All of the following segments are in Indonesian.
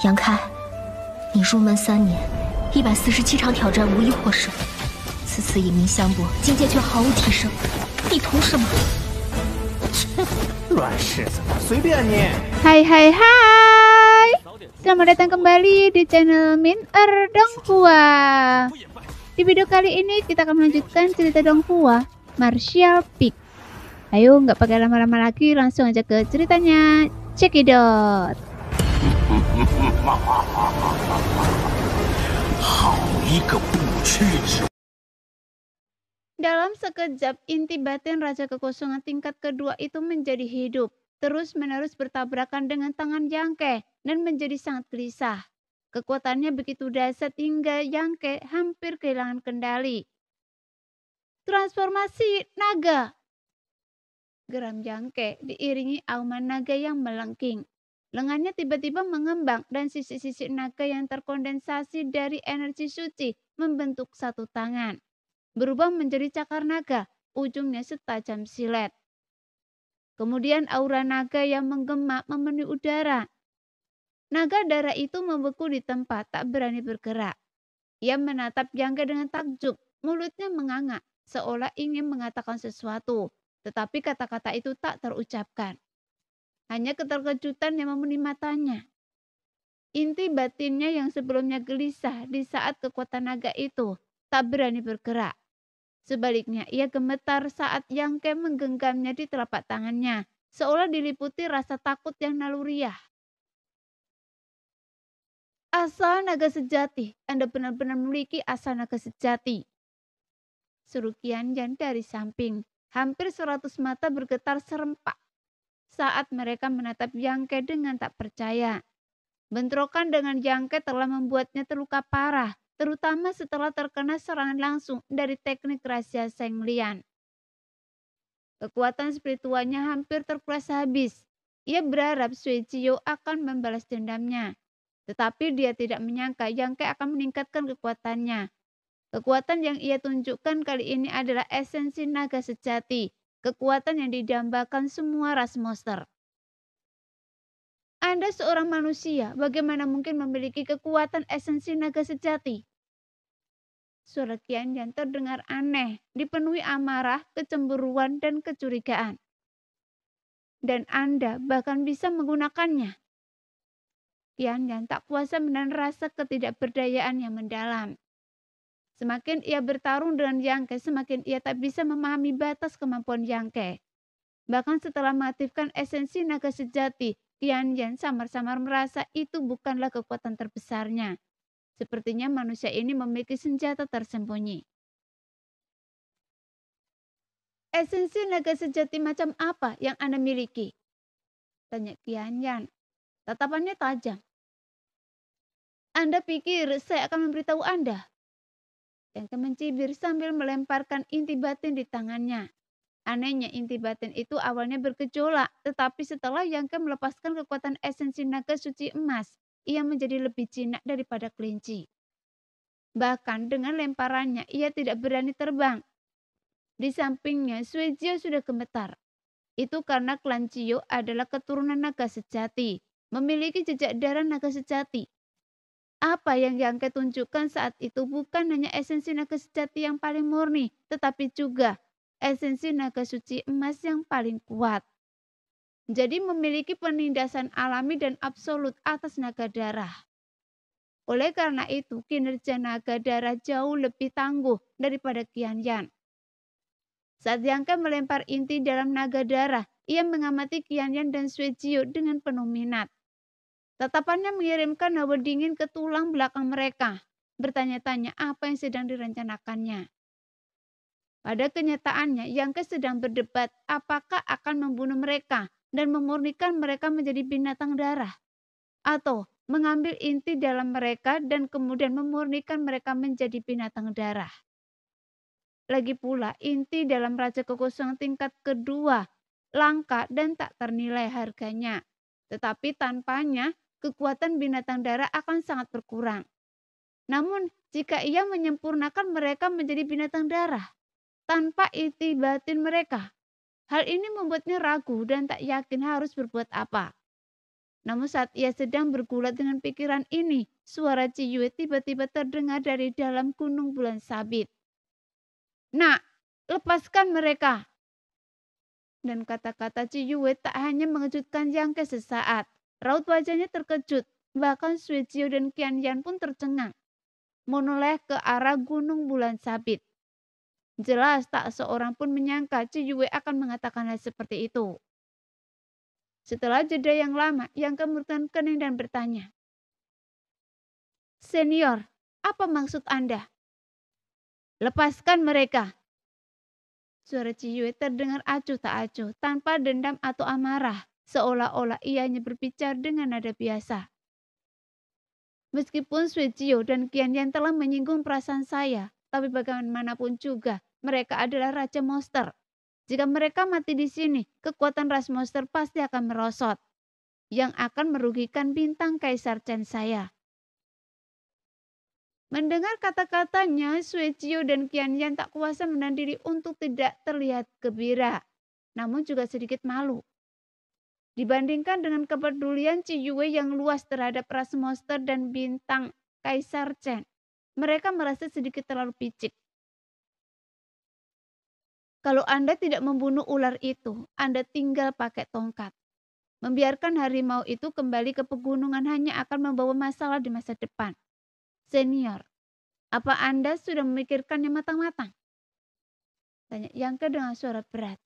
杨开，你入门3年，147场挑战无一获胜，此次以命相搏，境界却毫无提升，你图什么？乱柿子，随便你。Hai hai hai, selamat datang kembali di channel Min Donghua. Di video kali ini kita akan melanjutkan cerita Donghua Martial Peak. Ayo nggak pakai lama-lama lagi, langsung aja ke ceritanya. Cekidot. Dalam sekejap, inti batin Raja Kekosongan tingkat kedua itu menjadi hidup, terus-menerus bertabrakan dengan tangan Yangke dan menjadi sangat gelisah. Kekuatannya begitu dahsyat hingga Yangke hampir kehilangan kendali. Transformasi naga. Geram Yangke diiringi auman naga yang melengking. Lengannya tiba-tiba mengembang dan sisik-sisik naga yang terkondensasi dari energi suci membentuk satu tangan. Berubah menjadi cakar naga, ujungnya setajam silet. Kemudian aura naga yang menggema memenuhi udara. Naga darah itu membeku di tempat, tak berani bergerak. Ia menatap Yangke dengan takjub, mulutnya menganga, seolah ingin mengatakan sesuatu, tetapi kata-kata itu tak terucapkan. Hanya keterkejutan yang memenuhi matanya. Inti batinnya yang sebelumnya gelisah di saat kekuatan naga itu tak berani bergerak. Sebaliknya, ia gemetar saat Yangke menggenggamnya di telapak tangannya, seolah diliputi rasa takut yang naluriah. Asa naga sejati, Anda benar-benar memiliki asa naga sejati. Seru Qianyan dari samping, hampir 100 mata bergetar serempak saat mereka menatap Yangke dengan tak percaya. Bentrokan dengan Yangke telah membuatnya terluka parah, terutama setelah terkena serangan langsung dari teknik rahasia Zheng Lian. Kekuatan spiritualnya hampir terkuras habis. Ia berharap Sui Jiao akan membalas dendamnya. Tetapi dia tidak menyangka Yangke akan meningkatkan kekuatannya. Kekuatan yang ia tunjukkan kali ini adalah esensi naga sejati. Kekuatan yang didambakan semua ras monster. Anda seorang manusia, bagaimana mungkin memiliki kekuatan esensi naga sejati? Suara Qianyan terdengar aneh, dipenuhi amarah, kecemburuan, dan kecurigaan. Dan Anda bahkan bisa menggunakannya. Qianyan tak kuasa menahan rasa ketidakberdayaan yang mendalam. Semakin ia bertarung dengan Yangke, semakin ia tak bisa memahami batas kemampuan Yangke. Bahkan setelah mengaktifkan esensi naga sejati, Qianyan samar-samar merasa itu bukanlah kekuatan terbesarnya. Sepertinya manusia ini memiliki senjata tersembunyi. Esensi naga sejati macam apa yang Anda miliki? Tanya Qianyan. Tatapannya tajam. Anda pikir saya akan memberitahu Anda? Yangke mencibir sambil melemparkan inti batin di tangannya. Anehnya inti batin itu awalnya bergejolak, tetapi setelah Yangke melepaskan kekuatan esensi naga suci emas, ia menjadi lebih jinak daripada kelinci. Bahkan dengan lemparannya, ia tidak berani terbang. Di sampingnya, Sui Jiao sudah gemetar. Itu karena klan Jiao adalah keturunan naga sejati, memiliki jejak darah naga sejati. Apa yang Yangke tunjukkan saat itu bukan hanya esensi naga sejati yang paling murni, tetapi juga esensi naga suci emas yang paling kuat. Jadi memiliki penindasan alami dan absolut atas naga darah. Oleh karena itu, kinerja naga darah jauh lebih tangguh daripada Qianyan. Saat Yangke melempar inti dalam naga darah, ia mengamati Qianyan dan Sui Jiao dengan penuh minat. Tatapannya mengirimkan hawa dingin ke tulang belakang mereka, bertanya-tanya apa yang sedang direncanakannya. Pada kenyataannya, Yangke sedang berdebat apakah akan membunuh mereka dan memurnikan mereka menjadi binatang darah, atau mengambil inti dalam mereka dan kemudian memurnikan mereka menjadi binatang darah. Lagi pula, inti dalam Raja Kekosongan tingkat kedua langka dan tak ternilai harganya, tetapi tanpanya kekuatan binatang darah akan sangat berkurang. Namun, jika ia menyempurnakan mereka menjadi binatang darah, tanpa inti batin mereka, hal ini membuatnya ragu dan tak yakin harus berbuat apa. Namun saat ia sedang bergulat dengan pikiran ini, suara Ciyue tiba-tiba terdengar dari dalam gunung bulan sabit. "Nak, lepaskan mereka!" Dan kata-kata Ciyue tak hanya mengejutkan Yangke sesaat. Raut wajahnya terkejut, bahkan Suecio dan Qianyan pun tercengang, menoleh ke arah gunung bulan sabit. Jelas tak seorang pun menyangka Ciyue akan mengatakan hal seperti itu. Setelah jeda yang lama, Yangke menurunkan kening dan bertanya, "Senior, apa maksud Anda?" "Lepaskan mereka." Suara Ciyue terdengar acuh tak acuh, tanpa dendam atau amarah, seolah-olah ianya berbicara dengan nada biasa. "Meskipun Suecio dan Qianyan telah menyinggung perasaan saya, tapi bagaimanapun juga mereka adalah Raja Monster. Jika mereka mati di sini, kekuatan ras monster pasti akan merosot, yang akan merugikan bintang Kaisar Chen saya." Mendengar kata-katanya, Suecio dan Qianyan tak kuasa menahan diri untuk tidak terlihat gembira, namun juga sedikit malu. Dibandingkan dengan kepedulian Ciyue yang luas terhadap ras monster dan bintang Kaisar Chen, mereka merasa sedikit terlalu picik. "Kalau Anda tidak membunuh ular itu, Anda tinggal pakai tongkat. Membiarkan harimau itu kembali ke pegunungan hanya akan membawa masalah di masa depan. Senior, apa Anda sudah memikirkannya matang-matang?" tanya Yangke dengan suara berat.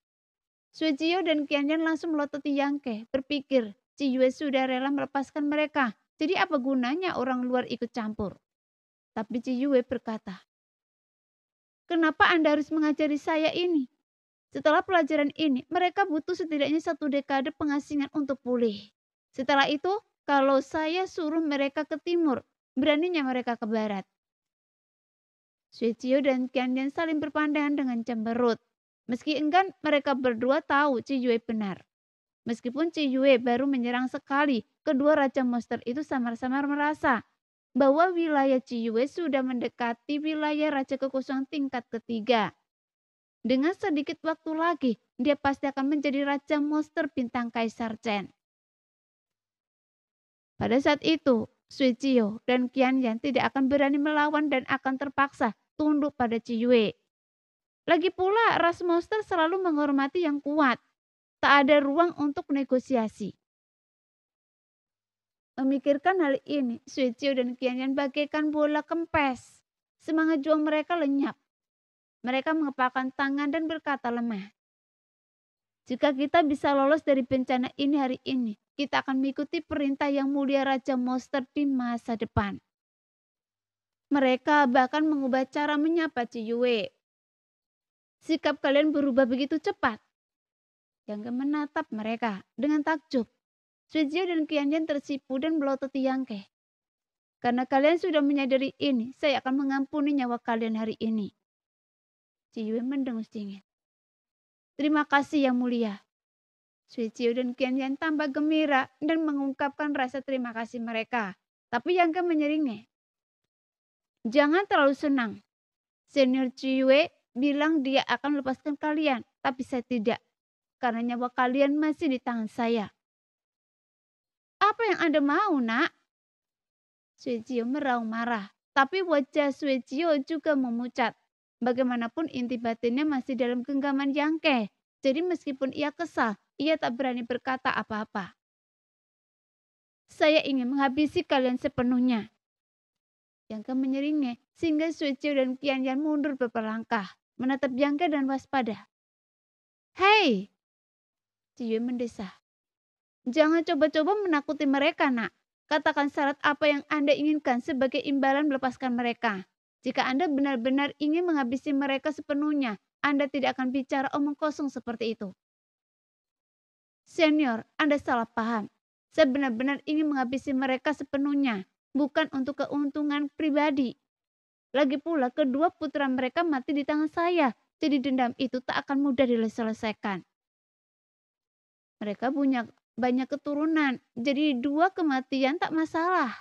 Suecio dan Qianyan langsung melototi Yangke, berpikir Ciyue sudah rela melepaskan mereka, jadi apa gunanya orang luar ikut campur? Tapi Ciyue berkata, "Kenapa Anda harus mengajari saya ini? Setelah pelajaran ini, mereka butuh setidaknya 1 dekade pengasingan untuk pulih. Setelah itu, kalau saya suruh mereka ke timur, beraninya mereka ke barat." Suecio dan Qianyan saling berpandangan dengan cemberut. Meski enggan, mereka berdua tahu Ciyue benar. Meskipun Ciyue baru menyerang sekali, kedua Raja Monster itu samar-samar merasa bahwa wilayah Ciyue sudah mendekati wilayah Raja Kekosongan tingkat ketiga. Dengan sedikit waktu lagi, dia pasti akan menjadi Raja Monster bintang Kaisar Chen. Pada saat itu, Suecio dan Qianyan tidak akan berani melawan dan akan terpaksa tunduk pada Ciyue. Lagi pula, ras monster selalu menghormati yang kuat. Tak ada ruang untuk negosiasi. Memikirkan hal ini, Suecio dan Qianyan bagaikan bola kempes. Semangat juang mereka lenyap. Mereka mengepalkan tangan dan berkata lemah, "Jika kita bisa lolos dari bencana ini hari ini, kita akan mengikuti perintah yang mulia Raja Monster di masa depan." Mereka bahkan mengubah cara menyapa Ciyue. "Sikap kalian berubah begitu cepat?" Yangke menatap mereka dengan takjub. Suecio dan Qianyan tersipu dan melototi Yangke. "Karena kalian sudah menyadari ini, saya akan mengampuni nyawa kalian hari ini." Ciyue mendengus dingin. "Terima kasih yang mulia." Suecio dan Qianyan tambah gembira dan mengungkapkan rasa terima kasih mereka. Tapi Yangke menyeringnya, "Jangan terlalu senang. Senior Ciyue bilang dia akan melepaskan kalian, tapi saya tidak. Karena nyawa kalian masih di tangan saya." "Apa yang Anda mau, nak?" Suecio meraung marah. Tapi wajah Suecio juga memucat. Bagaimanapun inti batinnya masih dalam genggaman Yangke. Jadi meskipun ia kesal, ia tak berani berkata apa-apa. "Saya ingin menghabisi kalian sepenuhnya." Yangke menyeringnya sehingga Suecio dan Qianyan mundur beberapa langkah, menatap Yangke dan waspada. "Hei!" Ciyue mendesah. "Jangan coba-coba menakuti mereka, nak. Katakan syarat apa yang Anda inginkan sebagai imbalan melepaskan mereka. Jika Anda benar-benar ingin menghabisi mereka sepenuhnya, Anda tidak akan bicara omong kosong seperti itu." "Senior, Anda salah paham. Saya benar-benar ingin menghabisi mereka sepenuhnya, bukan untuk keuntungan pribadi. Lagi pula, kedua putra mereka mati di tangan saya, jadi dendam itu tak akan mudah diselesaikan. Mereka punya banyak keturunan, jadi 2 kematian tak masalah."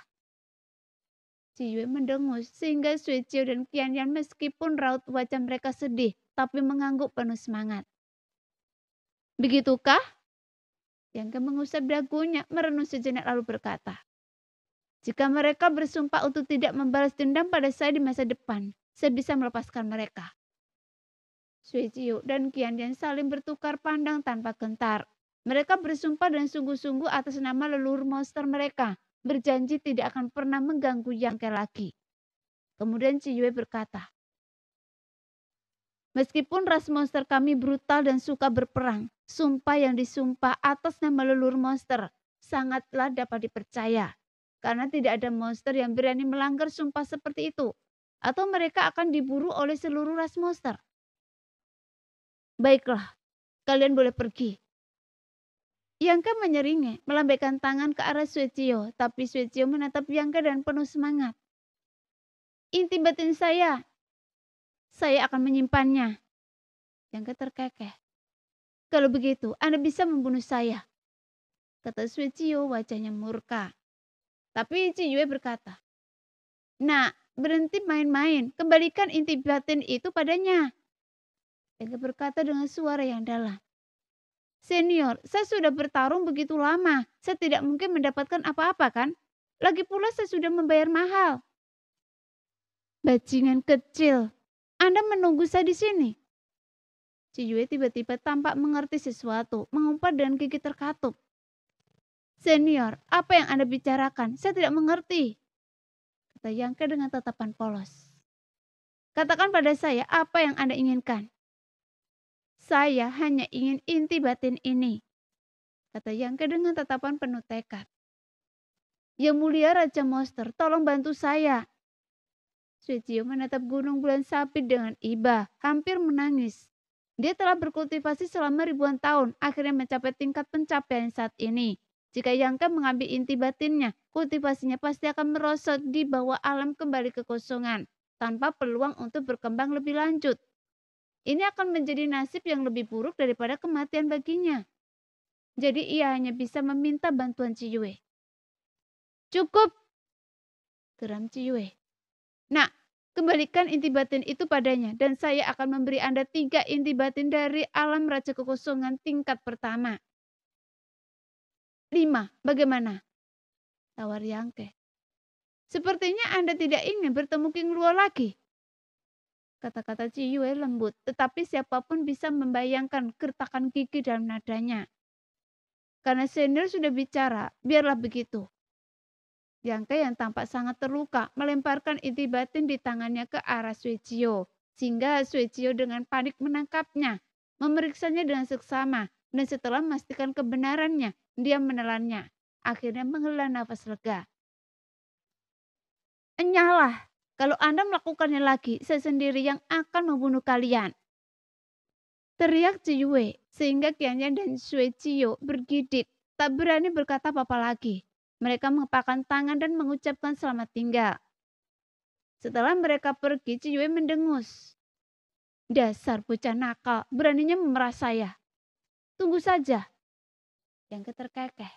Ciyue mendengus sehingga Suecio dan Qianyan meskipun raut wajah mereka sedih, tapi mengangguk penuh semangat. "Begitukah?" Yang mengusap dagunya, merenung sejenak lalu berkata, jika mereka bersumpah untuk tidak membalas dendam pada saya di masa depan, saya bisa melepaskan mereka. Suecio dan Qiandian saling bertukar pandang tanpa gentar. Mereka bersumpah dengan sungguh-sungguh atas nama leluhur monster mereka, berjanji tidak akan pernah mengganggu Yang Ke lagi. Kemudian Ciyue berkata, meskipun ras monster kami brutal dan suka berperang, sumpah yang disumpah atas nama leluhur monster sangatlah dapat dipercaya. Karena tidak ada monster yang berani melanggar sumpah seperti itu. Atau mereka akan diburu oleh seluruh ras monster. Baiklah, kalian boleh pergi. Yang menyeringai, melambaikan tangan ke arah Suecio, tapi Suecio menatap Yang dan penuh semangat. Inti batin saya akan menyimpannya. Yang terkekeh. Kalau begitu, Anda bisa membunuh saya, kata Suecio, wajahnya murka. Tapi Ciyue berkata, nah, berhenti main-main, kembalikan inti batin itu padanya. Yang berkata dengan suara yang dalam. Senior, saya sudah bertarung begitu lama. Saya tidak mungkin mendapatkan apa-apa kan? Lagi pula saya sudah membayar mahal. Bajingan kecil, Anda menunggu saya di sini. Ciyue tiba-tiba tampak mengerti sesuatu, mengumpat dengan gigi terkatup. Senior, apa yang Anda bicarakan? Saya tidak mengerti, kata Yang Ke dengan tatapan polos. Katakan pada saya apa yang Anda inginkan. Saya hanya ingin inti batin ini, kata Yang Ke dengan tatapan penuh tekad. Yang mulia Raja Monster, tolong bantu saya. Suecio menatap gunung bulan sabit dengan iba, hampir menangis. Dia telah berkultivasi selama ribuan tahun, akhirnya mencapai tingkat pencapaian saat ini. Jika Yang Ke mengambil inti batinnya, kultivasinya pasti akan merosot di bawah alam kembali kekosongan, tanpa peluang untuk berkembang lebih lanjut. Ini akan menjadi nasib yang lebih buruk daripada kematian baginya. Jadi ia hanya bisa meminta bantuan Ciyue. Cukup, geram Ciyue. Nah, kembalikan inti batin itu padanya dan saya akan memberi Anda 3 inti batin dari alam Raja Kekosongan tingkat pertama. 5, bagaimana? Tawar Yang Ke. Sepertinya Anda tidak ingin bertemu King Luo lagi. Kata-kata Ciyue lembut, tetapi siapapun bisa membayangkan gertakan gigi dalam nadanya. Karena senior sudah bicara, biarlah begitu. Yang Ke yang tampak sangat terluka melemparkan inti batin di tangannya ke arah Suecio, sehingga Suecio dengan panik menangkapnya, memeriksanya dengan seksama, dan setelah memastikan kebenarannya, dia menelannya. Akhirnya menghela nafas lega. Enyahlah. Kalau Anda melakukannya lagi, saya sendiri yang akan membunuh kalian. Teriak Ciyue, sehingga Qianyan dan Suecio bergidik, tak berani berkata apa-apa lagi. Mereka mengepakkan tangan dan mengucapkan selamat tinggal. Setelah mereka pergi, Ciyue mendengus. Dasar bocah nakal, beraninya memerah saya. Tunggu saja. Yang terkekeh.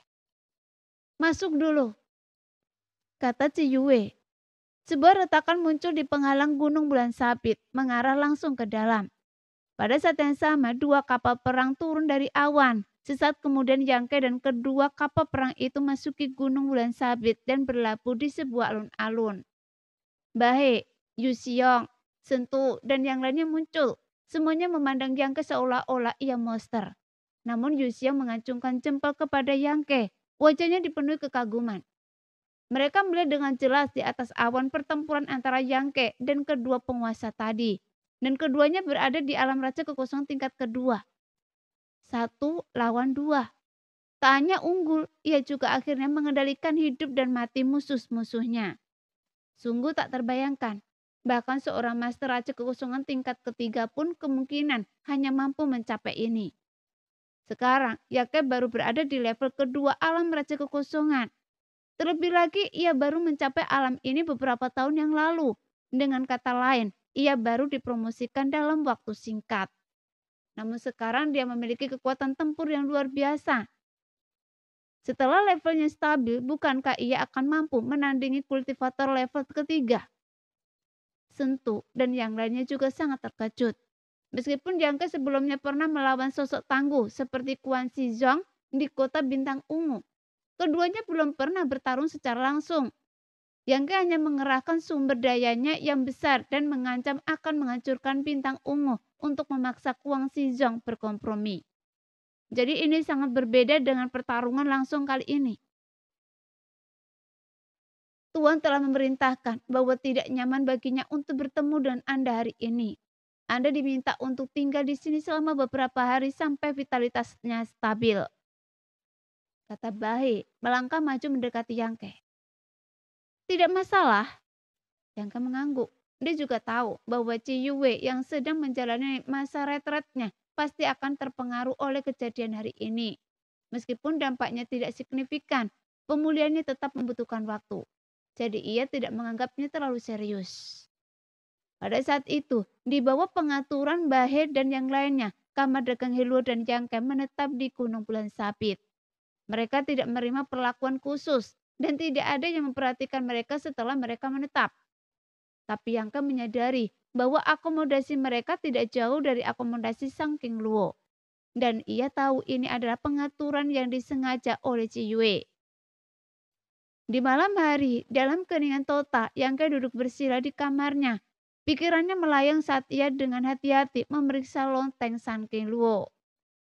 Masuk dulu, kata Ciyue. Sebuah retakan muncul di penghalang gunung bulan sabit, mengarah langsung ke dalam. Pada saat yang sama, 2 kapal perang turun dari awan. Sesaat kemudian Yang Ke dan kedua kapal perang itu masuki gunung bulan sabit dan berlabuh di sebuah alun-alun. Bahe, Yu Xiong, Sentu, dan yang lainnya muncul. Semuanya memandang Yang Ke seolah-olah ia monster. Namun Yu Xiong mengacungkan jempol kepada Yang Ke. Wajahnya dipenuhi kekaguman. Mereka melihat dengan jelas di atas awan pertempuran antara Yang Ke dan kedua penguasa tadi. Dan keduanya berada di alam Raja Kekosongan tingkat kedua. 1 lawan 2. Tak hanya unggul, ia juga akhirnya mengendalikan hidup dan mati musuh-musuhnya. Sungguh tak terbayangkan. Bahkan seorang Master Raja Kekosongan tingkat ketiga pun kemungkinan hanya mampu mencapai ini. Sekarang, Yang Ke baru berada di level kedua alam Raja Kekosongan. Terlebih lagi, ia baru mencapai alam ini beberapa tahun yang lalu. Dengan kata lain, ia baru dipromosikan dalam waktu singkat. Namun sekarang dia memiliki kekuatan tempur yang luar biasa. Setelah levelnya stabil, bukankah ia akan mampu menandingi kultivator level ketiga? Sentu dan yang lainnya juga sangat terkejut. Meskipun Yang Ke sebelumnya pernah melawan sosok tangguh seperti Quan Shizong di kota Bintang Ungu. Keduanya belum pernah bertarung secara langsung. Yang hanya mengerahkan sumber dayanya yang besar dan mengancam akan menghancurkan Bintang Ungu untuk memaksa Kuang Xizong berkompromi. Jadi ini sangat berbeda dengan pertarungan langsung kali ini. Tuan telah memerintahkan bahwa tidak nyaman baginya untuk bertemu dengan Anda hari ini. Anda diminta untuk tinggal di sini selama beberapa hari sampai vitalitasnya stabil, kata Bahe melangkah maju mendekati Yang Ke. Tidak masalah, Yang Ke mengangguk. Dia juga tahu bahwa Ci Yue yang sedang menjalani masa retretnya pasti akan terpengaruh oleh kejadian hari ini. Meskipun dampaknya tidak signifikan, pemulihannya tetap membutuhkan waktu. Jadi ia tidak menganggapnya terlalu serius. Pada saat itu, di bawah pengaturan Bahe dan yang lainnya, kamar dagang Heluo dan Yang Ke menetap di Gunung Bulan Sabit. Mereka tidak menerima perlakuan khusus dan tidak ada yang memperhatikan mereka setelah mereka menetap. Tapi Yang Ke menyadari bahwa akomodasi mereka tidak jauh dari akomodasi Sang King Luo. Dan ia tahu ini adalah pengaturan yang disengaja oleh Ci Yue. Di malam hari, dalam keheningan total, Yang Ke duduk bersila di kamarnya. Pikirannya melayang saat ia dengan hati-hati memeriksa lonteng Sang King Luo.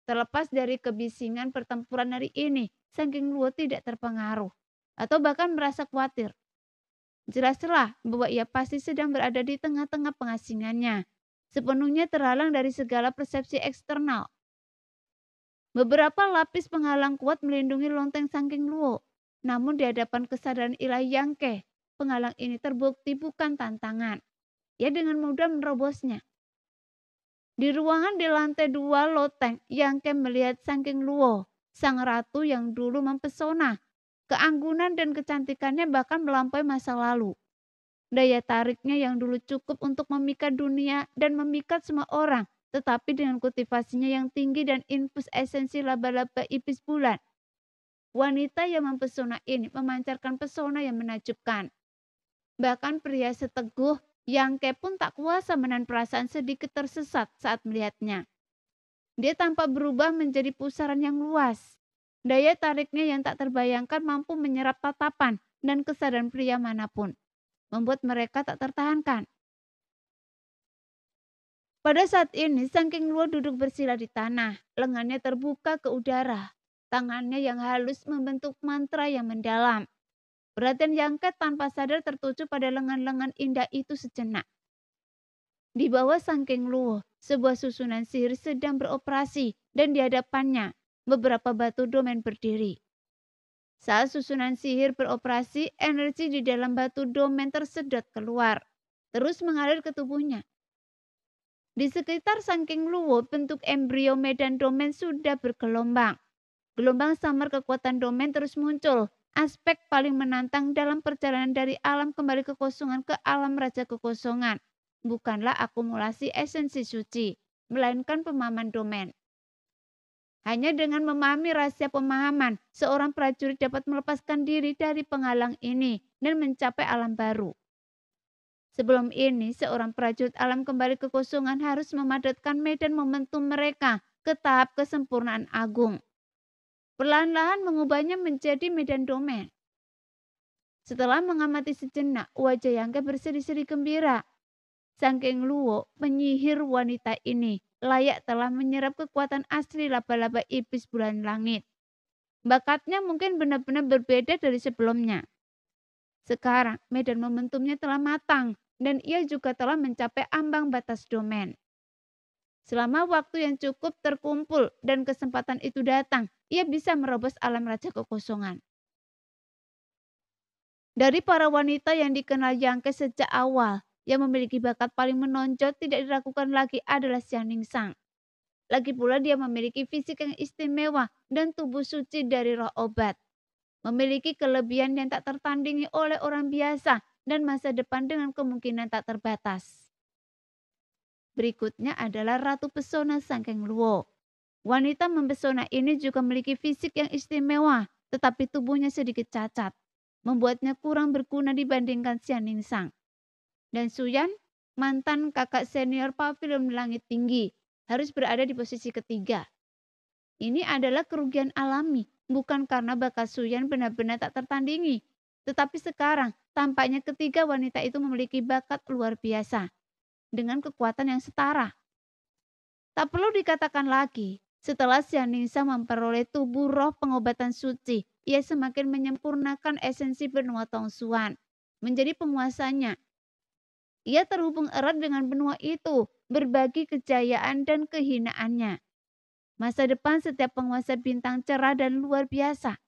Terlepas dari kebisingan pertempuran hari ini, Sang King Luo tidak terpengaruh atau bahkan merasa khawatir. Jelaslah bahwa ia pasti sedang berada di tengah-tengah pengasingannya, sepenuhnya terhalang dari segala persepsi eksternal. Beberapa lapis penghalang kuat melindungi lonteng Sang King Luo. Namun di hadapan kesadaran ilahi Yang Ke, penghalang ini terbukti bukan tantangan. Ia dengan mudah menerobosnya. Di ruangan di lantai 2 loteng, Yang Ke melihat Sang King Luo, sang ratu yang dulu mempesona. Keanggunan dan kecantikannya bahkan melampaui masa lalu. Daya tariknya yang dulu cukup untuk memikat dunia dan memikat semua orang, tetapi dengan kultivasinya yang tinggi dan infus esensi laba-laba iblis bulan, wanita yang mempesona ini memancarkan pesona yang menakjubkan. Bahkan pria seteguh Yang Ke pun tak kuasa menahan perasaan sedikit tersesat saat melihatnya. Dia tampak berubah menjadi pusaran yang luas. Daya tariknya yang tak terbayangkan mampu menyerap tatapan dan kesadaran pria manapun, membuat mereka tak tertahankan. Pada saat ini, Sang King Luo duduk bersila di tanah, lengannya terbuka ke udara. Tangannya yang halus membentuk mantra yang mendalam. Perhatian Yang Ke tanpa sadar tertuju pada lengan-lengan indah itu sejenak. Di bawah Sang King Luo, sebuah susunan sihir sedang beroperasi dan di hadapannya beberapa batu domain berdiri. Saat susunan sihir beroperasi, energi di dalam batu domain tersedot keluar, terus mengalir ke tubuhnya. Di sekitar Sang King Luo, bentuk embrio medan domain sudah bergelombang. Gelombang samar kekuatan domain terus muncul, aspek paling menantang dalam perjalanan dari alam kembali kekosongan ke alam raja kekosongan. Bukanlah akumulasi esensi suci, melainkan pemahaman domain. Hanya dengan memahami rahasia pemahaman, seorang prajurit dapat melepaskan diri dari penghalang ini dan mencapai alam baru. Sebelum ini, seorang prajurit alam kembali kekosongan harus memadatkan medan momentum mereka ke tahap kesempurnaan agung. Perlahan-lahan mengubahnya menjadi medan domain. Setelah mengamati sejenak, wajah Yang Ke berseri-seri gembira. Sang King Luo, penyihir wanita ini, layak telah menyerap kekuatan asli laba-laba iblis bulan langit. Bakatnya mungkin benar-benar berbeda dari sebelumnya. Sekarang medan momentumnya telah matang dan ia juga telah mencapai ambang batas domain. Selama waktu yang cukup terkumpul dan kesempatan itu datang, ia bisa merobos alam raja kekosongan. Dari para wanita yang dikenal Yang Ke sejak awal, yang memiliki bakat paling menonjol tidak diragukan lagi adalah Xian Ningsang. Lagi pula dia memiliki fisik yang istimewa dan tubuh suci dari roh obat. Memiliki kelebihan yang tak tertandingi oleh orang biasa dan masa depan dengan kemungkinan tak terbatas. Berikutnya adalah Ratu Pesona Sang King Luo. Wanita mempesona ini juga memiliki fisik yang istimewa, tetapi tubuhnya sedikit cacat, membuatnya kurang berguna dibandingkan Xian Ningsang. Dan Suyan, mantan kakak senior Pavilion Langit Tinggi, harus berada di posisi ketiga. Ini adalah kerugian alami, bukan karena bakat Suyan benar-benar tak tertandingi. Tetapi sekarang, tampaknya ketiga wanita itu memiliki bakat luar biasa, dengan kekuatan yang setara. Tak perlu dikatakan lagi, setelah Xianningsha memperoleh tubuh roh pengobatan suci, ia semakin menyempurnakan esensi benua Tongsuan, menjadi penguasanya. Ia terhubung erat dengan benua itu, berbagi kejayaan dan kehinaannya. Masa depan setiap penguasa bintang cerah dan luar biasa.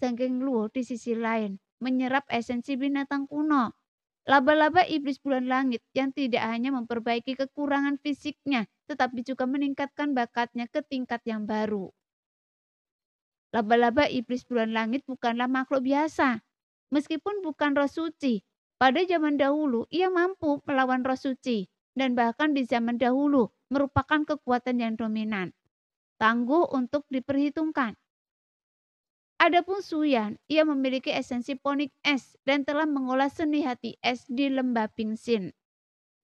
Sanggeng Luo di sisi lain menyerap esensi binatang kuno. Laba-laba iblis bulan langit yang tidak hanya memperbaiki kekurangan fisiknya, tetapi juga meningkatkan bakatnya ke tingkat yang baru. Laba-laba iblis bulan langit bukanlah makhluk biasa. Meskipun bukan roh suci, pada zaman dahulu ia mampu melawan roh suci, dan bahkan di zaman dahulu merupakan kekuatan yang dominan. Tangguh untuk diperhitungkan. Adapun Suyan, ia memiliki esensi ponik es dan telah mengolah seni hati es di lembah Pingxin.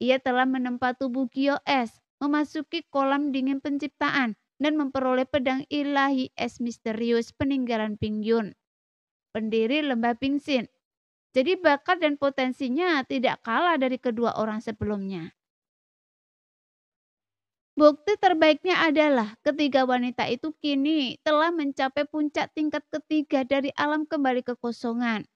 Ia telah menempa tubuh Gyo es, memasuki kolam dingin penciptaan, dan memperoleh pedang ilahi es misterius peninggalan Pingyun, pendiri lembah Pingxin. Jadi bakat dan potensinya tidak kalah dari kedua orang sebelumnya. Bukti terbaiknya adalah ketiga wanita itu kini telah mencapai puncak tingkat ketiga dari alam kembali kekosongan.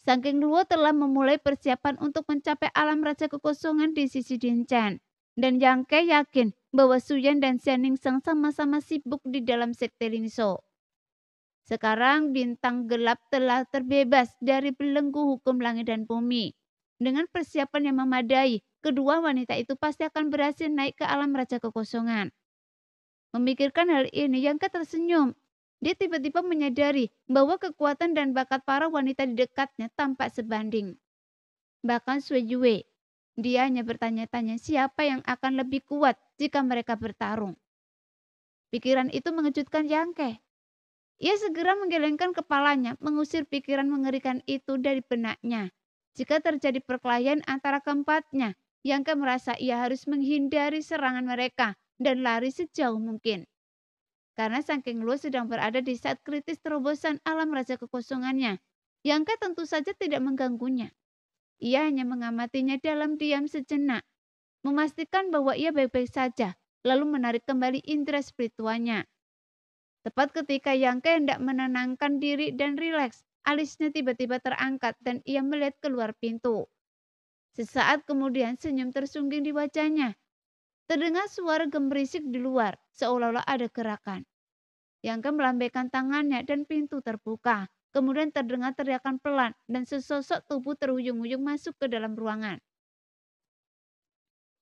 Sanggeng Luo telah memulai persiapan untuk mencapai alam raja kekosongan di sisi Dinchan. Dan Yang Ke yakin bahwa Suyan dan Xianningsha sama-sama sibuk di dalam sekte Lingzhou. Sekarang bintang gelap telah terbebas dari belenggu hukum langit dan bumi. Dengan persiapan yang memadai, kedua wanita itu pasti akan berhasil naik ke alam raja kekosongan. Memikirkan hal ini, Yang Ke tersenyum. Dia tiba-tiba menyadari bahwa kekuatan dan bakat para wanita di dekatnya tampak sebanding. Bahkan Sui Yue, dia hanya bertanya-tanya siapa yang akan lebih kuat jika mereka bertarung. Pikiran itu mengejutkan Yang Ke. Ia segera menggelengkan kepalanya, mengusir pikiran mengerikan itu dari benaknya. Jika terjadi perkelahian antara keempatnya, Yang Ke merasa ia harus menghindari serangan mereka dan lari sejauh mungkin. Karena Sanggeng Luo sedang berada di saat kritis terobosan alam raja kekosongannya, Yang Ke tentu saja tidak mengganggunya. Ia hanya mengamatinya dalam diam sejenak, memastikan bahwa ia baik-baik saja, lalu menarik kembali indera spiritualnya. Tepat ketika Yang Ke hendak menenangkan diri dan rileks, alisnya tiba-tiba terangkat dan ia melihat keluar pintu. Sesaat kemudian senyum tersungging di wajahnya. Terdengar suara gemerisik di luar, seolah-olah ada gerakan. Yang Ke melambaikan tangannya dan pintu terbuka. Kemudian terdengar teriakan pelan dan sesosok tubuh terhuyung-huyung masuk ke dalam ruangan.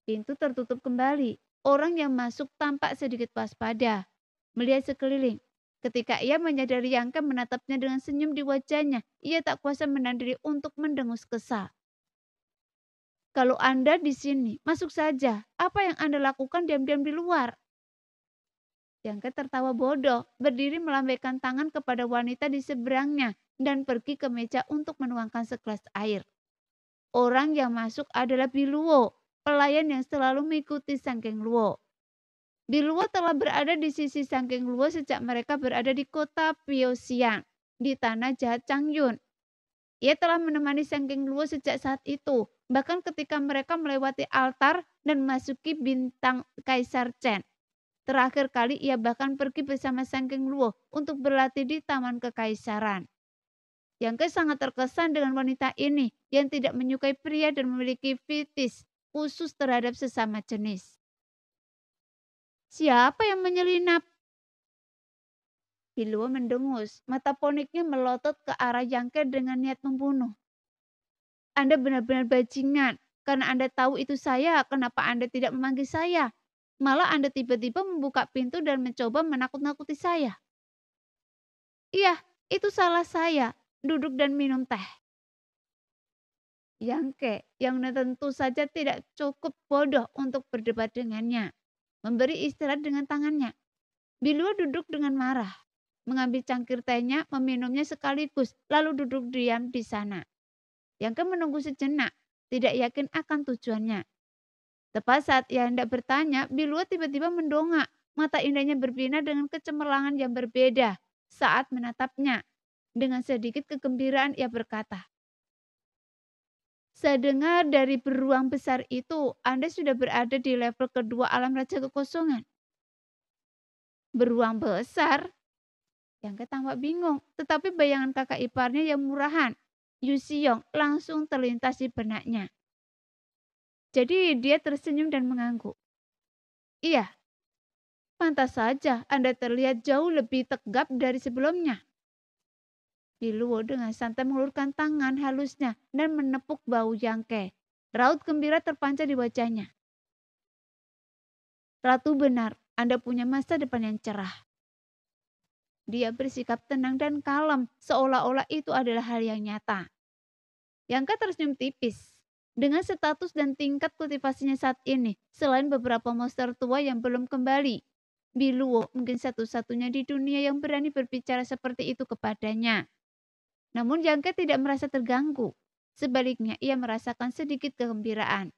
Pintu tertutup kembali. Orang yang masuk tampak sedikit waspada, melihat sekeliling. Ketika ia menyadari Yang Ke menatapnya dengan senyum di wajahnya, ia tak kuasa menahan diri untuk mendengus kesal. Kalau Anda di sini, masuk saja. Apa yang Anda lakukan diam-diam di luar? Yang Ke tertawa bodoh, berdiri melambaikan tangan kepada wanita di seberangnya dan pergi ke meja untuk menuangkan segelas air. Orang yang masuk adalah Biluo, pelayan yang selalu mengikuti Sanggeng Luo. Biluo telah berada di sisi Sanggeng Luo sejak mereka berada di kota Piosiang, di tanah jahat Changyun. Ia telah menemani Sanggeng Luo sejak saat itu, bahkan ketika mereka melewati altar dan memasuki bintang Kaisar Chen. Terakhir kali ia bahkan pergi bersama Sanggeng Luo untuk berlatih di Taman Kekaisaran. Yang Ke sangat terkesan dengan wanita ini yang tidak menyukai pria dan memiliki fetish khusus terhadap sesama jenis. Siapa yang menyelinap? Biluo mendengus, mata poniknya melotot ke arah Yang Ke dengan niat membunuh. Anda benar-benar bajingan, karena Anda tahu itu saya, kenapa Anda tidak memanggil saya? Malah Anda tiba-tiba membuka pintu dan mencoba menakut-nakuti saya. Iya, itu salah saya, duduk dan minum teh. Yang Ke, yang tentu saja tidak cukup bodoh untuk berdebat dengannya, memberi istirahat dengan tangannya. Biluo duduk dengan marah, mengambil cangkir tehnya, meminumnya sekaligus, lalu duduk diam di sana. Yang Ke menunggu sejenak, tidak yakin akan tujuannya. Tepat saat ia hendak bertanya, Biluo tiba-tiba mendongak, Mata indahnya berbinar dengan kecemerlangan yang berbeda saat menatapnya. Dengan sedikit kegembiraan ia berkata, "Saya dengar dari beruang besar itu, Anda sudah berada di level kedua alam raja kekosongan." Beruang besar? Yang tampak bingung, tetapi bayangan kakak iparnya yang murahan, Yu Xiong, langsung terlintas di benaknya. Jadi dia tersenyum dan mengangguk. "Iya, pantas saja Anda terlihat jauh lebih tegap dari sebelumnya." Biluo dengan santai mengulurkan tangan halusnya dan menepuk bahu Yangke. Raut gembira terpancar di wajahnya. "Ratu benar, Anda punya masa depan yang cerah." Dia bersikap tenang dan kalem, seolah-olah itu adalah hal yang nyata. Yangke tersenyum tipis. Dengan status dan tingkat kultivasinya saat ini, selain beberapa monster tua yang belum kembali, Biluo mungkin satu-satunya di dunia yang berani berbicara seperti itu kepadanya. Namun Yangke tidak merasa terganggu. Sebaliknya, ia merasakan sedikit kegembiraan.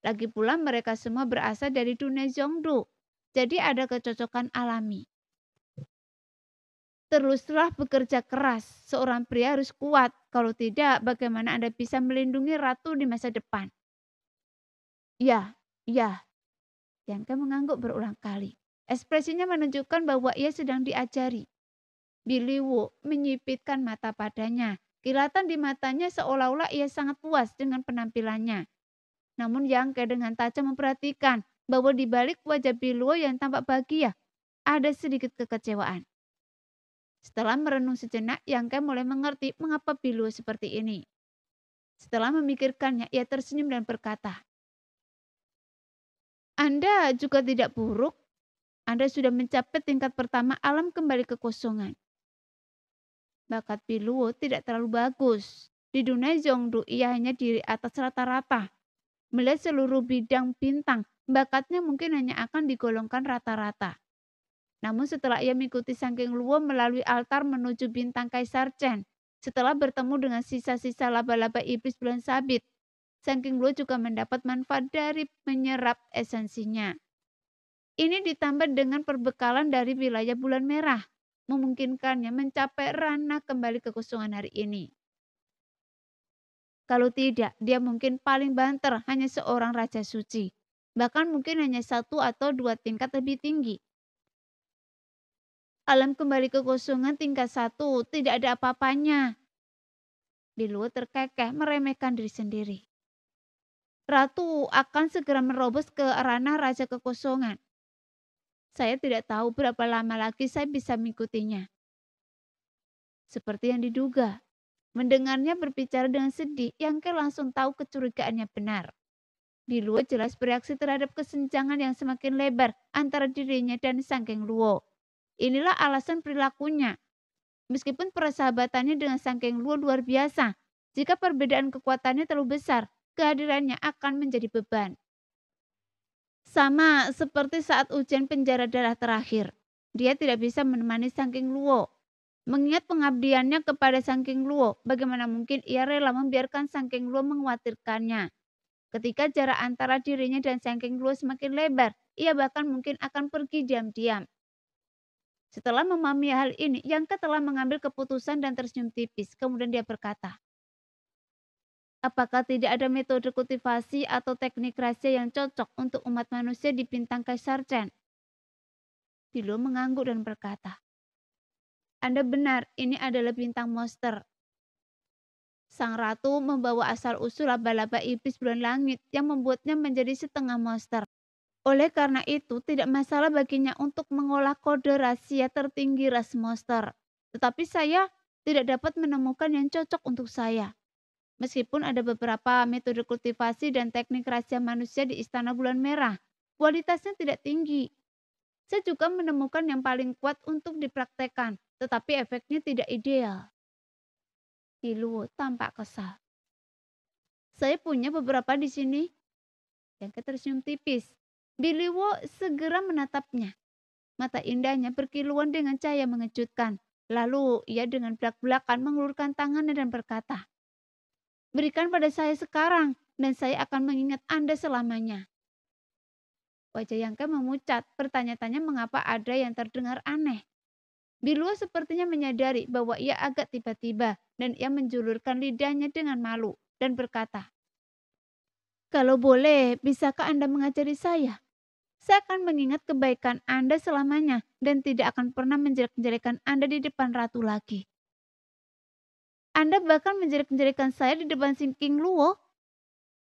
Lagi pula mereka semua berasal dari dunia Zhongdu, jadi ada kecocokan alami. Teruslah bekerja keras, seorang pria harus kuat. Kalau tidak, bagaimana Anda bisa melindungi ratu di masa depan? Ya, ya. Yangke mengangguk berulang kali. Ekspresinya menunjukkan bahwa ia sedang diajari. Biluo menyipitkan mata padanya. Kilatan di matanya seolah-olah ia sangat puas dengan penampilannya. Namun Yangke dengan tajam memperhatikan bahwa di balik wajah Biluo yang tampak bahagia, ada sedikit kekecewaan. Setelah merenung sejenak, Yangke mulai mengerti mengapa Biluo seperti ini. Setelah memikirkannya, ia tersenyum dan berkata, "Anda juga tidak buruk. Anda sudah mencapai tingkat pertama alam kembali kekosongan." Bakat Biluo tidak terlalu bagus. Di dunia Zhongdu ia hanya di atas rata-rata. Melihat seluruh bidang bintang, bakatnya mungkin hanya akan digolongkan rata-rata. Namun setelah ia mengikuti Sangking Luo melalui altar menuju bintang Kaisar Chen, setelah bertemu dengan sisa-sisa laba-laba iblis bulan sabit, Sangking Luo juga mendapat manfaat dari menyerap esensinya. Ini ditambah dengan perbekalan dari wilayah bulan merah, memungkinkannya mencapai ranah kembali kekosongan hari ini. Kalau tidak, dia mungkin paling banter hanya seorang raja suci. Bahkan mungkin hanya 1 atau 2 tingkat lebih tinggi. Alam kembali kekosongan tingkat 1 tidak ada apa-apanya. Biluo terkekeh meremehkan diri sendiri. Ratu akan segera merobos ke ranah raja kekosongan. Saya tidak tahu berapa lama lagi saya bisa mengikutinya. Seperti yang diduga. Mendengarnya berbicara dengan sedih, Yangke langsung tahu kecurigaannya benar. Biluo jelas bereaksi terhadap kesenjangan yang semakin lebar antara dirinya dan Sangking Luo. Inilah alasan perilakunya. Meskipun persahabatannya dengan Sangking Luo luar biasa, jika perbedaan kekuatannya terlalu besar, kehadirannya akan menjadi beban. Sama seperti saat ujian penjara darah terakhir. Dia tidak bisa menemani Sangking Luo. Mengingat pengabdiannya kepada Sangking Luo, bagaimana mungkin ia rela membiarkan Sangking Luo mengkhawatirkannya. Ketika jarak antara dirinya dan Sangking Luo semakin lebar, ia bahkan mungkin akan pergi diam-diam. Setelah memahami hal ini, Yangke telah mengambil keputusan dan tersenyum tipis. Kemudian dia berkata, "Apakah tidak ada metode kultivasi atau teknik rahasia yang cocok untuk umat manusia di bintang Kaisar Chen?" Biluo mengangguk dan berkata, "Anda benar, ini adalah bintang monster." Sang ratu membawa asal-usul laba-laba iblis bulan langit yang membuatnya menjadi setengah monster. Oleh karena itu, tidak masalah baginya untuk mengolah kode rahasia tertinggi ras monster. Tetapi saya tidak dapat menemukan yang cocok untuk saya. Meskipun ada beberapa metode kultivasi dan teknik rahasia manusia di Istana Bulan Merah, kualitasnya tidak tinggi. Saya juga menemukan yang paling kuat untuk dipraktekkan, tetapi efeknya tidak ideal. Biluo tampak kesal. "Saya punya beberapa di sini." Yang tersenyum tipis. Biluo segera menatapnya. Mata indahnya berkilauan dengan cahaya mengejutkan. Lalu ia dengan belak-belakan mengulurkan tangannya dan berkata, "Berikan pada saya sekarang, dan saya akan mengingat Anda selamanya." Wajah Yangke memucat, bertanya-tanya mengapa ada yang terdengar aneh. Biluo sepertinya menyadari bahwa ia agak tiba-tiba dan ia menjulurkan lidahnya dengan malu dan berkata, "Kalau boleh, bisakah Anda mengajari saya? Saya akan mengingat kebaikan Anda selamanya dan tidak akan pernah menjelek-jelekan Anda di depan ratu lagi." "Anda bahkan menjelek-jelekan saya di depan si King Luo?"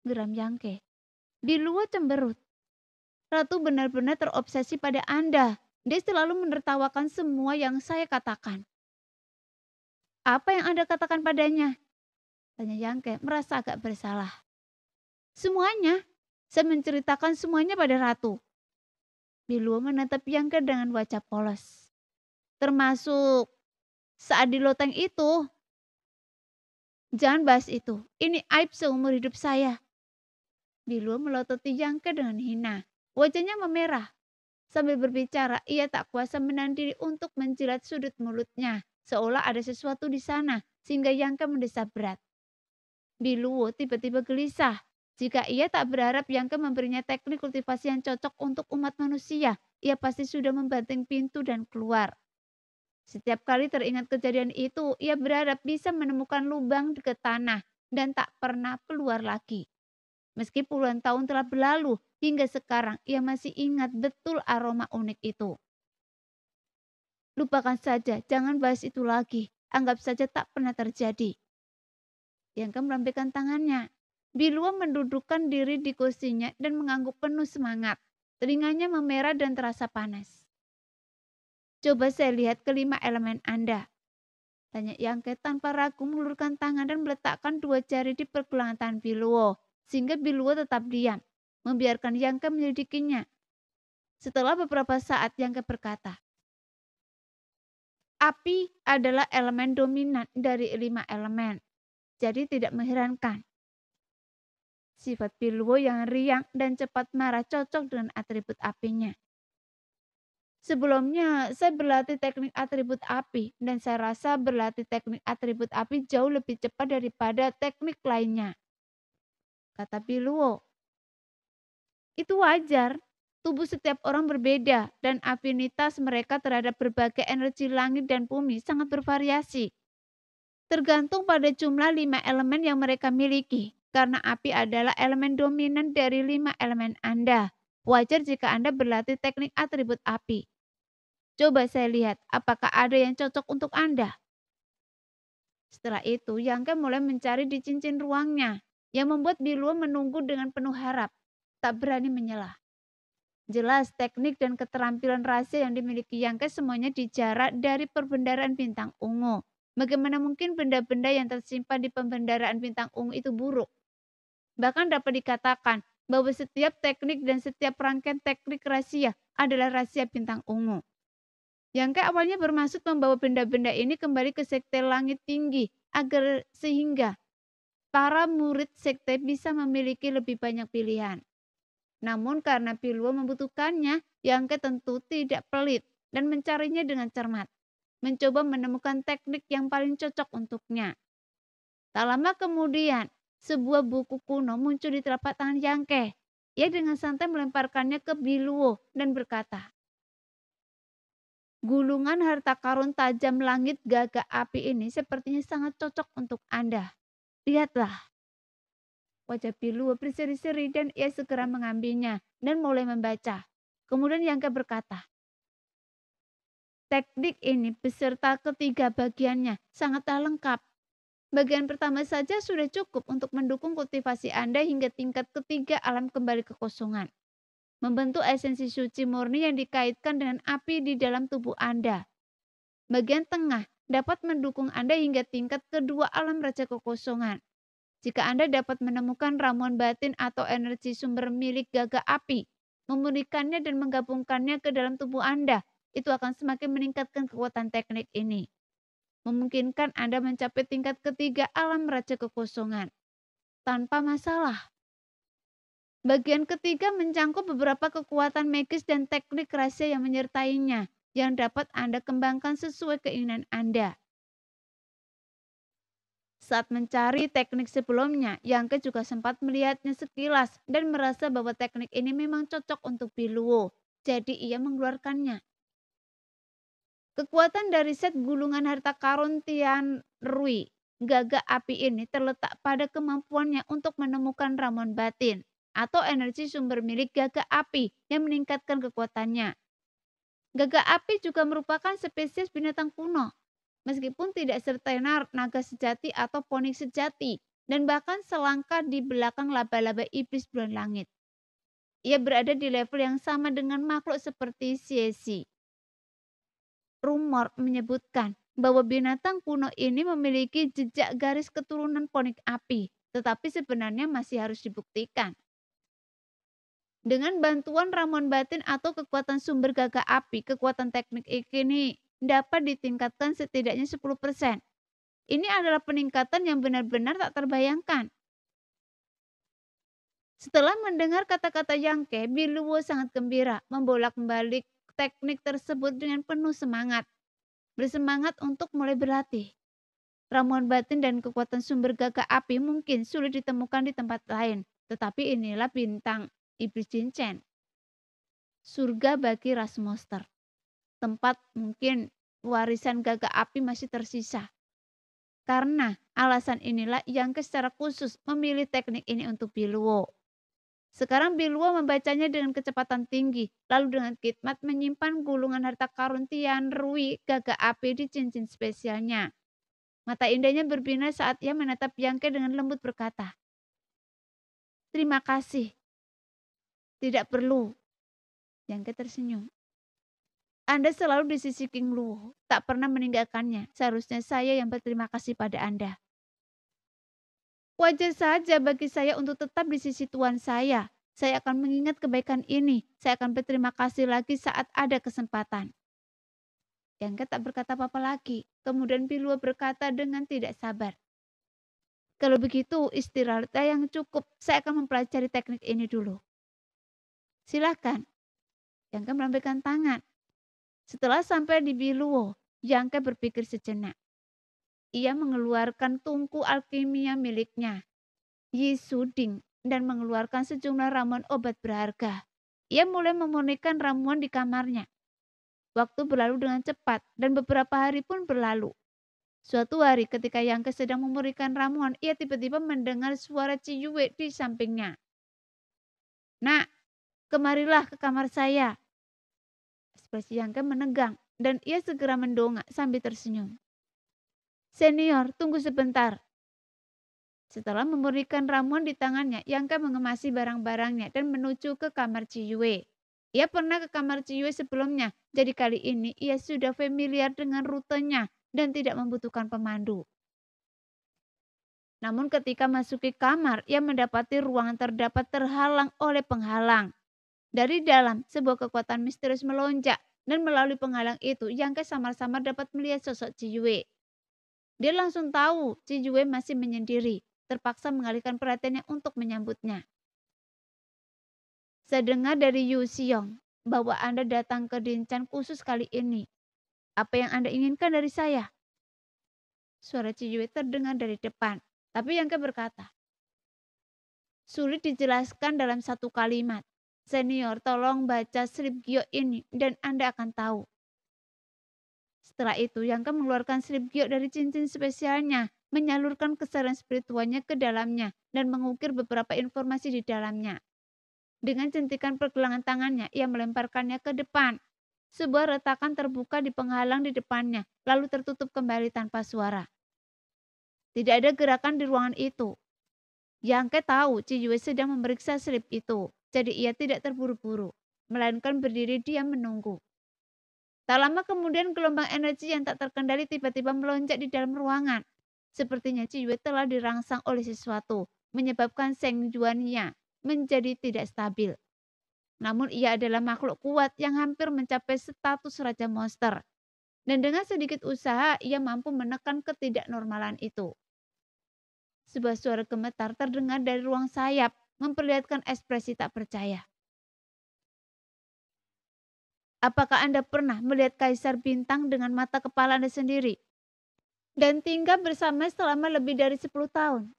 geram Yangke. Biluo cemberut. "Ratu benar-benar terobsesi pada Anda. Dia selalu menertawakan semua yang saya katakan." "Apa yang Anda katakan padanya?" tanya Yangke, merasa agak bersalah. "Semuanya. Saya menceritakan semuanya pada ratu." Biluo menatap Yangke dengan wajah polos. "Termasuk saat di loteng itu?" "Jangan bahas itu. Ini aib seumur hidup saya." Biluo melototi Yangke dengan hina. Wajahnya memerah. Sambil berbicara, ia tak kuasa menahan diri untuk menjilat sudut mulutnya, seolah ada sesuatu di sana, sehingga Yangke mendesah berat. Biluo tiba-tiba gelisah. Jika ia tak berharap Yangke memberinya teknik kultivasi yang cocok untuk umat manusia, ia pasti sudah membanting pintu dan keluar. Setiap kali teringat kejadian itu, ia berharap bisa menemukan lubang dekat tanah dan tak pernah keluar lagi. Meski puluhan tahun telah berlalu, hingga sekarang ia masih ingat betul aroma unik itu. "Lupakan saja, jangan bahas itu lagi. Anggap saja tak pernah terjadi." Yangke melambaikan tangannya. Biluo mendudukkan diri di kursinya dan mengangguk penuh semangat. Telinganya memerah dan terasa panas. "Coba saya lihat kelima elemen Anda," tanya Yangke tanpa ragu mengulurkan tangan dan meletakkan dua jari di pergelangan tangan Biluo, sehingga Biluo tetap diam, membiarkan Yangke menyelidikinya. Setelah beberapa saat Yangke berkata, "Api adalah elemen dominan dari 5 elemen, jadi tidak mengherankan. Sifat Biluo yang riang dan cepat marah cocok dengan atribut apinya. Sebelumnya saya berlatih teknik atribut api dan saya rasa berlatih teknik atribut api jauh lebih cepat daripada teknik lainnya," kata Biluo. "Itu wajar. Tubuh setiap orang berbeda dan afinitas mereka terhadap berbagai energi langit dan bumi sangat bervariasi. Tergantung pada jumlah 5 elemen yang mereka miliki. Karena api adalah elemen dominan dari 5 elemen Anda. Wajar jika Anda berlatih teknik atribut api. Coba saya lihat apakah ada yang cocok untuk Anda." Setelah itu, Yangke mulai mencari di cincin ruangnya, yang membuat Biluo menunggu dengan penuh harap, tak berani menyelah. Jelas teknik dan keterampilan rahasia yang dimiliki Yangke semuanya dijarak dari perbendaharaan bintang ungu. Bagaimana mungkin benda-benda yang tersimpan di pembendaharaan bintang ungu itu buruk? Bahkan dapat dikatakan bahwa setiap teknik dan setiap rangkaian teknik rahasia adalah rahasia bintang ungu. Yangke awalnya bermaksud membawa benda-benda ini kembali ke sekte langit tinggi agar sehingga para murid sekte bisa memiliki lebih banyak pilihan. Namun karena Biluo membutuhkannya, Yangke tentu tidak pelit dan mencarinya dengan cermat, mencoba menemukan teknik yang paling cocok untuknya. Tak lama kemudian, sebuah buku kuno muncul di telapak tangan Yangke. Ia dengan santai melemparkannya ke Biluo dan berkata, "Gulungan harta karun tajam langit gagak api ini sepertinya sangat cocok untuk Anda. Lihatlah." Wajah Biluo berseri-seri dan ia segera mengambilnya dan mulai membaca. Kemudian Yangke berkata, "Teknik ini beserta ketiga bagiannya sangatlah lengkap. Bagian pertama saja sudah cukup untuk mendukung kultivasi Anda hingga tingkat ketiga alam kembali kekosongan. Membentuk esensi suci murni yang dikaitkan dengan api di dalam tubuh Anda. Bagian tengah dapat mendukung Anda hingga tingkat kedua alam raja kekosongan. Jika Anda dapat menemukan ramuan batin atau energi sumber milik gagak api, memurnikannya dan menggabungkannya ke dalam tubuh Anda, itu akan semakin meningkatkan kekuatan teknik ini. Memungkinkan Anda mencapai tingkat ketiga alam raja kekosongan tanpa masalah. Bagian ketiga mencangkup beberapa kekuatan magis dan teknik rahasia yang menyertainya, yang dapat Anda kembangkan sesuai keinginan Anda. Saat mencari teknik sebelumnya, Yangke juga sempat melihatnya sekilas dan merasa bahwa teknik ini memang cocok untuk Biluo. Jadi ia mengeluarkannya. Kekuatan dari set gulungan harta karun Tian Rui, gagak api ini terletak pada kemampuannya untuk menemukan ramuan batin atau energi sumber milik gagak api yang meningkatkan kekuatannya. Gagak api juga merupakan spesies binatang kuno. Meskipun tidak setenar naga sejati atau ponik sejati, dan bahkan selangkah di belakang laba-laba iblis bulan langit. Ia berada di level yang sama dengan makhluk seperti Siesi. Rumor menyebutkan bahwa binatang kuno ini memiliki jejak garis keturunan ponik api, tetapi sebenarnya masih harus dibuktikan. Dengan bantuan ramuan batin atau kekuatan sumber gagak api, kekuatan teknik ini dapat ditingkatkan setidaknya 10%. Ini adalah peningkatan yang benar-benar tak terbayangkan. Setelah mendengar kata-kata Yangke, Biluo sangat gembira, membolak-balik teknik tersebut dengan penuh semangat. Bersemangat untuk mulai berlatih. Ramuan batin dan kekuatan sumber gagak api mungkin sulit ditemukan di tempat lain, tetapi inilah bintang iblis cincin. Surga bagi ras monster. Tempat mungkin warisan gagak api masih tersisa. Karena alasan inilah Yangke secara khusus memilih teknik ini untuk Biluo. Sekarang Biluo membacanya dengan kecepatan tinggi, lalu dengan khidmat menyimpan gulungan harta karun Tian Rui gagak api di cincin spesialnya. Mata indahnya berbinar saat ia menatap Yangke dengan lembut berkata, "Terima kasih." "Tidak perlu." Yangke tersenyum. "Anda selalu di sisi King Luo, tak pernah meninggalkannya. Seharusnya saya yang berterima kasih pada Anda." "Wajar saja bagi saya untuk tetap di sisi Tuan saya. Saya akan mengingat kebaikan ini. Saya akan berterima kasih lagi saat ada kesempatan." Yangke tak berkata apa-apa lagi. Kemudian Biluo berkata dengan tidak sabar, "Kalau begitu istirahat yang cukup. Saya akan mempelajari teknik ini dulu." "Silakan." Yangke melambaikan tangan. Setelah sampai di Biluo, Yangke berpikir sejenak. Ia mengeluarkan tungku alkimia miliknya, Yi Suding, dan mengeluarkan sejumlah ramuan obat berharga. Ia mulai memurnikan ramuan di kamarnya. Waktu berlalu dengan cepat dan beberapa hari pun berlalu. Suatu hari ketika Yangke sedang memurnikan ramuan, ia tiba-tiba mendengar suara Ciyue di sampingnya. "Nak, kemarilah ke kamar saya." Ekspresi Yangke menegang dan ia segera mendongak sambil tersenyum. "Senior, tunggu sebentar." Setelah memurnikan ramuan di tangannya, Yangke mengemasi barang-barangnya dan menuju ke kamar Ciyue. Ia pernah ke kamar Ciyue sebelumnya, jadi kali ini ia sudah familiar dengan rutenya dan tidak membutuhkan pemandu. Namun ketika masuki kamar, ia mendapati ruangan terdapat terhalang oleh penghalang. Dari dalam, sebuah kekuatan misterius melonjak, dan melalui penghalang itu, Yangke samar-samar dapat melihat sosok Ciyue. Dia langsung tahu Ciyue masih menyendiri, terpaksa mengalihkan perhatiannya untuk menyambutnya. "Saya dengar dari Yu Xiong bahwa Anda datang ke Dincan khusus kali ini. Apa yang Anda inginkan dari saya?" Suara Ciyue terdengar dari depan, tapi Yangke berkata, "Sulit dijelaskan dalam satu kalimat. Senior, tolong baca slip Gyo ini dan Anda akan tahu." Setelah itu, Yangke mengeluarkan slip Gyo dari cincin spesialnya, menyalurkan kesadaran spiritualnya ke dalamnya, dan mengukir beberapa informasi di dalamnya. Dengan jentikan pergelangan tangannya, ia melemparkannya ke depan. Sebuah retakan terbuka di penghalang di depannya, lalu tertutup kembali tanpa suara. Tidak ada gerakan di ruangan itu. Yangke tahu Ciyue sedang memeriksa slip itu, jadi ia tidak terburu-buru, melainkan berdiri diam menunggu. Tak lama kemudian gelombang energi yang tak terkendali tiba-tiba melonjak di dalam ruangan. Sepertinya Ciyue telah dirangsang oleh sesuatu, menyebabkan Seng Juannya menjadi tidak stabil. Namun ia adalah makhluk kuat yang hampir mencapai status raja monster. Dan dengan sedikit usaha ia mampu menekan ketidaknormalan itu. Sebuah suara gemetar terdengar dari ruang sayap, memperlihatkan ekspresi tak percaya. "Apakah Anda pernah melihat Kaisar Bintang dengan mata kepala Anda sendiri?" dan tinggal bersama selama lebih dari 10 tahun.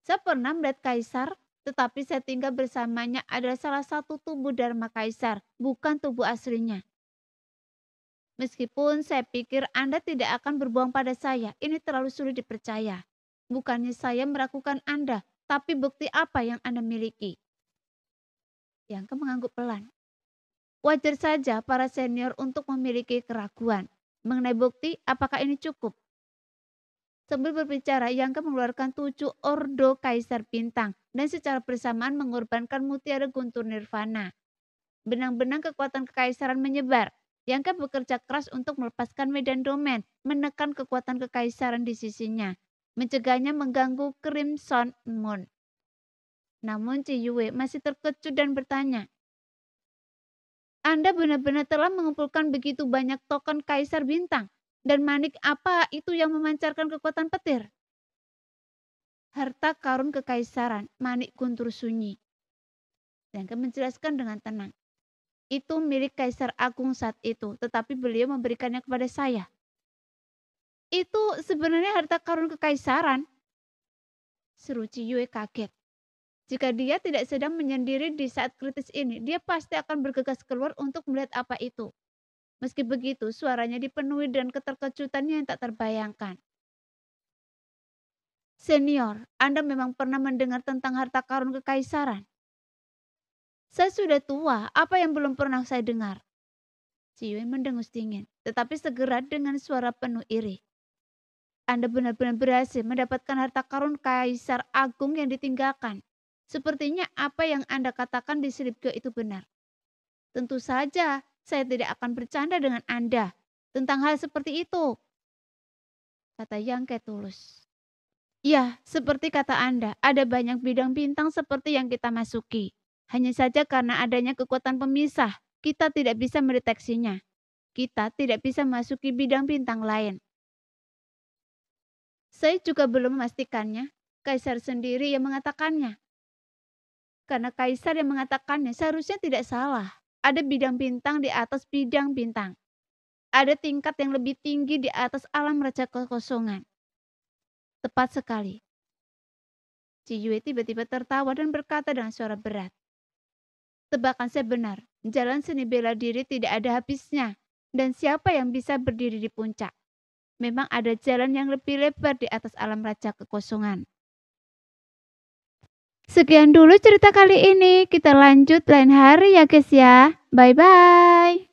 Saya pernah melihat kaisar, tetapi saya tinggal bersamanya adalah salah satu tubuh Dharma kaisar, bukan tubuh aslinya. Meskipun saya pikir Anda tidak akan berbohong pada saya, ini terlalu sulit dipercaya. Bukannya saya meragukan Anda, tapi bukti apa yang Anda miliki? Yang mengangguk pelan. Wajar saja para senior untuk memiliki keraguan. Mengenai bukti, apakah ini cukup? Sambil berbicara, Yangke mengeluarkan 7 ordo kaisar bintang dan secara bersamaan mengorbankan mutiara guntur nirvana. Benang-benang kekuatan kekaisaran menyebar. Yangke bekerja keras untuk melepaskan medan domain, menekan kekuatan kekaisaran di sisinya, mencegahnya mengganggu Crimson Moon. Namun Ciyue masih terkejut dan bertanya, Anda benar-benar telah mengumpulkan begitu banyak token kaisar bintang? Dan manik apa itu yang memancarkan kekuatan petir? Harta karun kekaisaran, manik guntur sunyi. Yangke menjelaskan dengan tenang. Itu milik Kaisar Agung saat itu, tetapi beliau memberikannya kepada saya. Itu sebenarnya harta karun kekaisaran? Seru Ciyue kaget. Jika dia tidak sedang menyendiri di saat kritis ini, dia pasti akan bergegas keluar untuk melihat apa itu. Meski begitu, suaranya dipenuhi dengan keterkejutannya yang tak terbayangkan. Senior, Anda memang pernah mendengar tentang harta karun kekaisaran? Saya sudah tua, apa yang belum pernah saya dengar? Ciyue mendengus dingin, tetapi segera dengan suara penuh iri. Anda benar-benar berhasil mendapatkan harta karun Kaisar Agung yang ditinggalkan. Sepertinya apa yang Anda katakan di Slipkyo itu benar. Tentu saja, saya tidak akan bercanda dengan Anda tentang hal seperti itu, kata Yangke tulus. Ya, seperti kata Anda, ada banyak bidang bintang seperti yang kita masuki. Hanya saja karena adanya kekuatan pemisah, kita tidak bisa mendeteksinya. Kita tidak bisa masuki bidang bintang lain. Saya juga belum memastikannya. Kaisar sendiri yang mengatakannya. Karena kaisar yang mengatakannya seharusnya tidak salah. Ada bidang bintang di atas bidang bintang. Ada tingkat yang lebih tinggi di atas alam raja kekosongan. Tepat sekali. Ciyue tiba-tiba tertawa dan berkata dengan suara berat. Tebakan saya benar, jalan seni bela diri tidak ada habisnya. Dan siapa yang bisa berdiri di puncak? Memang ada jalan yang lebih lebar di atas alam raja kekosongan. Sekian dulu cerita kali ini. Kita lanjut lain hari ya guys ya. Bye-bye.